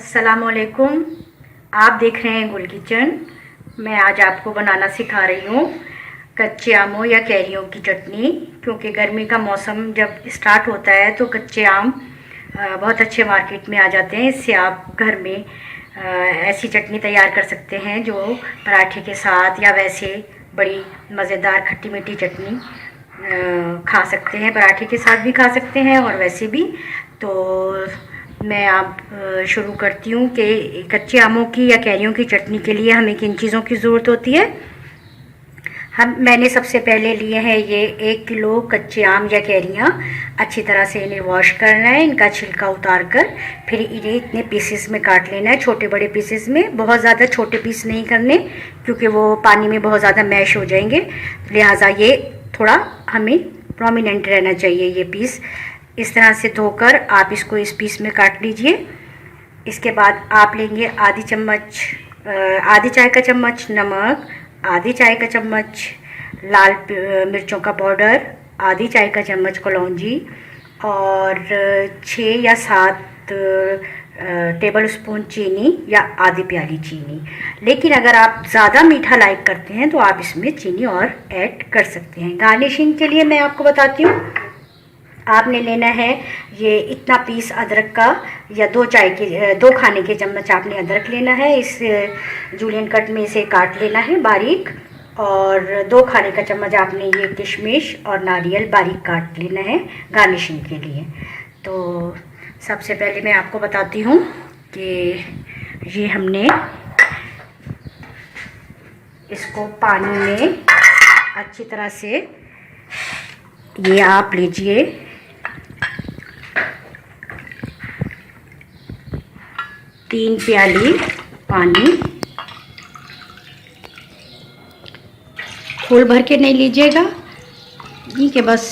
अस्सलामुअलैकुम। आप देख रहे हैं गुल किचन। मैं आज आपको बनाना सिखा रही हूँ कच्चे आमों या कैरियों की चटनी। क्योंकि गर्मी का मौसम जब स्टार्ट होता है तो कच्चे आम बहुत अच्छे मार्केट में आ जाते हैं। इससे आप घर में ऐसी चटनी तैयार कर सकते हैं जो पराठे के साथ या वैसे बड़ी मज़ेदार खट्टी मीठी चटनी खा सकते हैं। पराठे के साथ भी खा सकते हैं और वैसे भी। तो मैं अब शुरू करती हूँ कि कच्चे आमों की या कैरियों की चटनी के लिए हमें किन चीज़ों की ज़रूरत होती है। मैंने सबसे पहले लिए हैं ये 1 किलो कच्चे आम या कैरियाँ। अच्छी तरह से इन्हें वॉश करना है, इनका छिलका उतार कर फिर इन्हें इतने पीसेस में काट लेना है, छोटे बड़े पीसेस में। बहुत ज़्यादा छोटे पीस नहीं करने क्योंकि वो पानी में बहुत ज़्यादा मैश हो जाएंगे, लिहाजा ये थोड़ा हमें प्रोमिनेंट रहना चाहिए ये पीस। इस तरह से धोकर आप इसको इस पीस में काट लीजिए। इसके बाद आप लेंगे आधी चाय का चम्मच नमक, आधी चाय का चम्मच लाल मिर्चों का पाउडर, आधी चाय का चम्मच कलौंजी और 6 या 7 टेबल स्पून चीनी या आधी प्याली चीनी। लेकिन अगर आप ज़्यादा मीठा लाइक करते हैं तो आप इसमें चीनी और ऐड कर सकते हैं। गार्निशिंग के लिए मैं आपको बताती हूँ, आपने लेना है ये इतना पीस अदरक का या 2 खाने के चम्मच आपने अदरक लेना है। इस जूलियन कट में इसे काट लेना है बारीक। और 2 खाने का चम्मच आपने ये किशमिश और नारियल बारीक काट लेना है गार्निशिंग के लिए। तो सबसे पहले मैं आपको बताती हूँ कि ये हमने इसको पानी में अच्छी तरह से, ये आप लीजिए 3 प्याली पानी। फुल भर के नहीं लीजिएगा, ये कि बस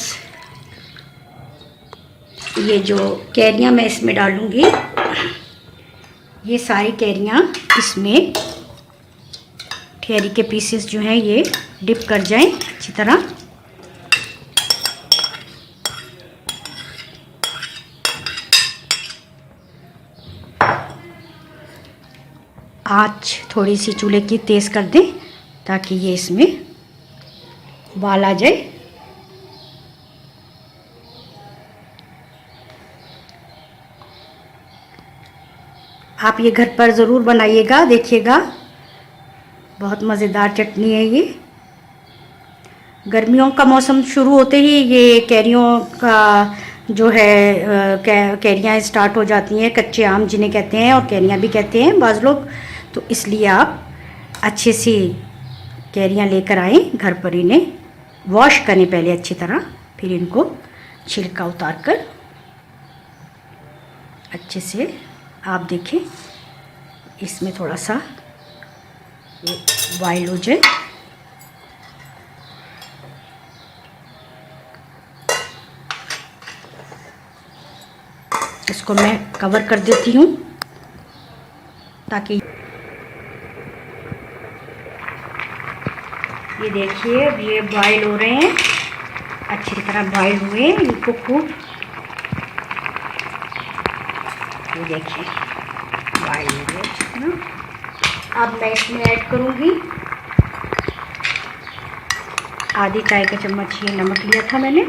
ये जो कैरियाँ मैं इसमें डालूँगी, ये सारी कैरियाँ इसमें कैरी के पीसेस जो हैं ये डिप कर जाएं अच्छी तरह। आँच थोड़ी सी चूल्हे की तेज़ कर दें ताकि ये इसमें उबाल आ जाए। आप ये घर पर ज़रूर बनाइएगा, देखिएगा बहुत मज़ेदार चटनी है ये। गर्मियों का मौसम शुरू होते ही ये कैरियों का जो है कैरियाँ स्टार्ट हो जाती हैं। कच्चे आम जिन्हें कहते हैं और कैरियाँ भी कहते हैं बाज़ लोग। तो इसलिए आप अच्छे से कैरियाँ लेकर आएँ घर पर, इन्हें वॉश करें पहले अच्छी तरह, फिर इनको छिलका उतार कर अच्छे से आप देखें इसमें थोड़ा सा ये बॉयल हो जाए। इसको मैं कवर कर देती हूँ ताकि ये देखिए अब ये बॉयल हो रहे हैं, अच्छी तरह बॉयल हुए इनको खूब। ये देखिए बॉयल हो गए अच्छी तरह। अब मैं इसमें ऐड करूँगी आधी चाय का चम्मच ये नमक लिया था मैंने,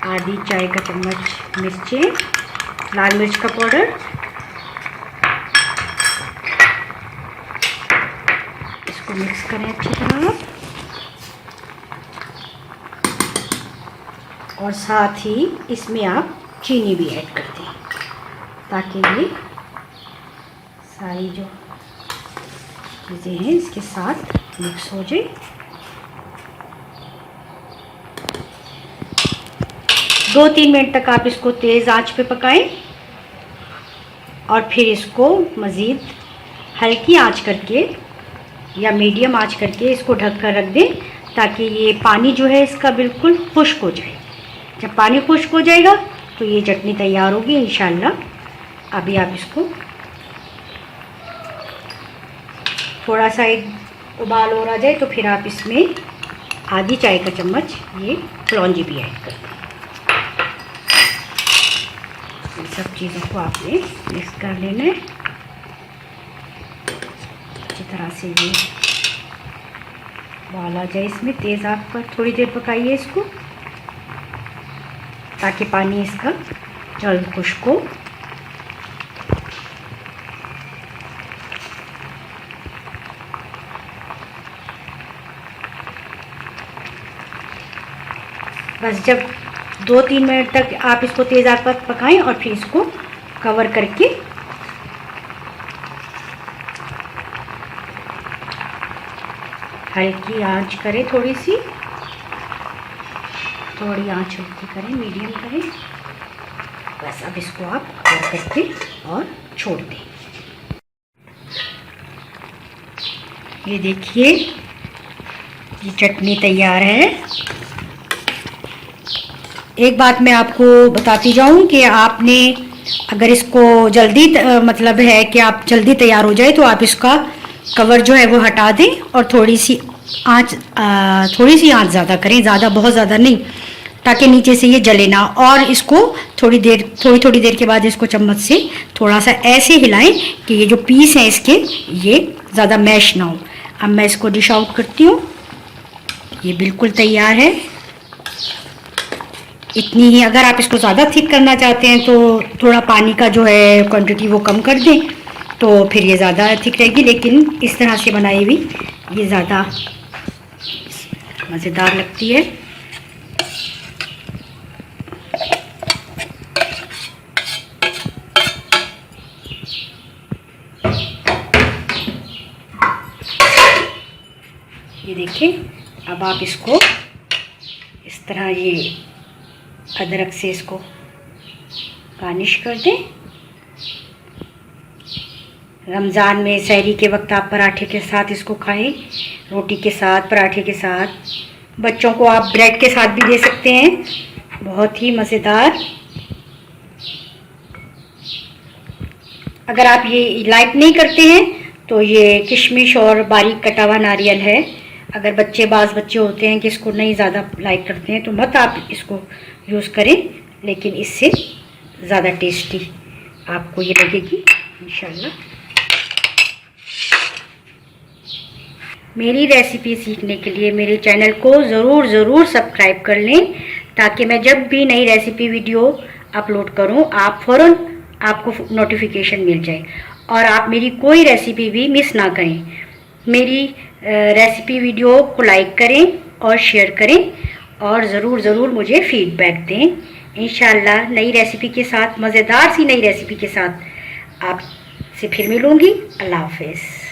आधी चाय का चम्मच मिर्चें, लाल मिर्च का पाउडर, इसको मिक्स करें अच्छी तरह। और साथ ही इसमें आप चीनी भी ऐड कर दें ताकि ये सारी जो चीज़ें हैं इसके साथ मिक्स हो जाए। 2-3 मिनट तक आप इसको तेज़ आंच पे पकाएं और फिर इसको मज़ीद हल्की आंच करके या मीडियम आंच करके इसको ढक कर रख दें ताकि ये पानी जो है इसका बिल्कुल खुश्क हो जाए। जब पानी खुश्क हो जाएगा तो ये चटनी तैयार होगी इंशाल्लाह। अभी आप इसको थोड़ा सा एक उबाल और आ जाए तो फिर आप इसमें आधी चाय का चम्मच ये कलौंजी भी ऐड कर दें। सब चीज़ों को आपने मिक्स कर लेना है अच्छी तरह से। ये उबाल आ जाए इसमें, तेज़ आंच पर थोड़ी देर पकाइए इसको ताकि पानी इसका जल्द खुश्क हो। बस जब 2-3 मिनट तक आप इसको तेज़ आंच पर पकाएं और फिर इसको कवर करके हल्की आंच करें, थोड़ी आंच हल्की करें, मीडियम करें। बस अब इसको आप कवर करके और छोड़ दें। ये देखिए ये चटनी तैयार है। एक बात मैं आपको बताती जाऊं कि आपने अगर इसको जल्दी मतलब है कि आप जल्दी तैयार हो जाए तो आप इसका कवर जो है वो हटा दें और थोड़ी सी आंच ज़्यादा करें, बहुत ज़्यादा नहीं, ताकि नीचे से ये जले ना। और इसको थोड़ी देर के बाद इसको चम्मच से थोड़ा सा ऐसे हिलाएं कि ये जो पीस हैं इसके ये ज़्यादा मैश ना हो। अब मैं इसको डिश आउट करती हूँ। ये बिल्कुल तैयार है। इतनी ही, अगर आप इसको ज़्यादा थिक करना चाहते हैं तो थोड़ा पानी का जो है क्वांटिटी वो कम कर दें, तो फिर ये ज़्यादा थिक रहेगी। लेकिन इस तरह से बनाई हुई ये ज़्यादा मज़ेदार लगती है। ये देखिए, अब आप इसको इस तरह ये अदरक से इसको गार्निश कर दें। रमज़ान में सहरी के वक्त आप पराठे के साथ इसको खाएं, रोटी के साथ, पराठे के साथ। बच्चों को आप ब्रेड के साथ भी दे सकते हैं, बहुत ही मज़ेदार। अगर आप ये लाइक नहीं करते हैं तो ये किशमिश और बारीक कटा हुआ नारियल है। अगर बाज़ बच्चे होते हैं कि इसको नहीं ज़्यादा लाइक करते हैं तो मत आप इसको यूज़ करें, लेकिन इससे ज़्यादा टेस्टी आपको ये लगेगी इंशाल्लाह। मेरी रेसिपी सीखने के लिए मेरे चैनल को ज़रूर सब्सक्राइब कर लें, ताकि मैं जब भी नई रेसिपी वीडियो अपलोड करूं आप फ़ौरन आपको नोटिफिकेशन मिल जाए और आप मेरी कोई रेसिपी भी मिस ना करें। मेरी रेसिपी वीडियो को लाइक करें और शेयर करें और ज़रूर मुझे फीडबैक दें। इंशाल्लाह नई रेसिपी के साथ, मज़ेदार सी नई रेसिपी के साथ आपसे फिर मिलूँगी। अल्लाह हाफ़िज़।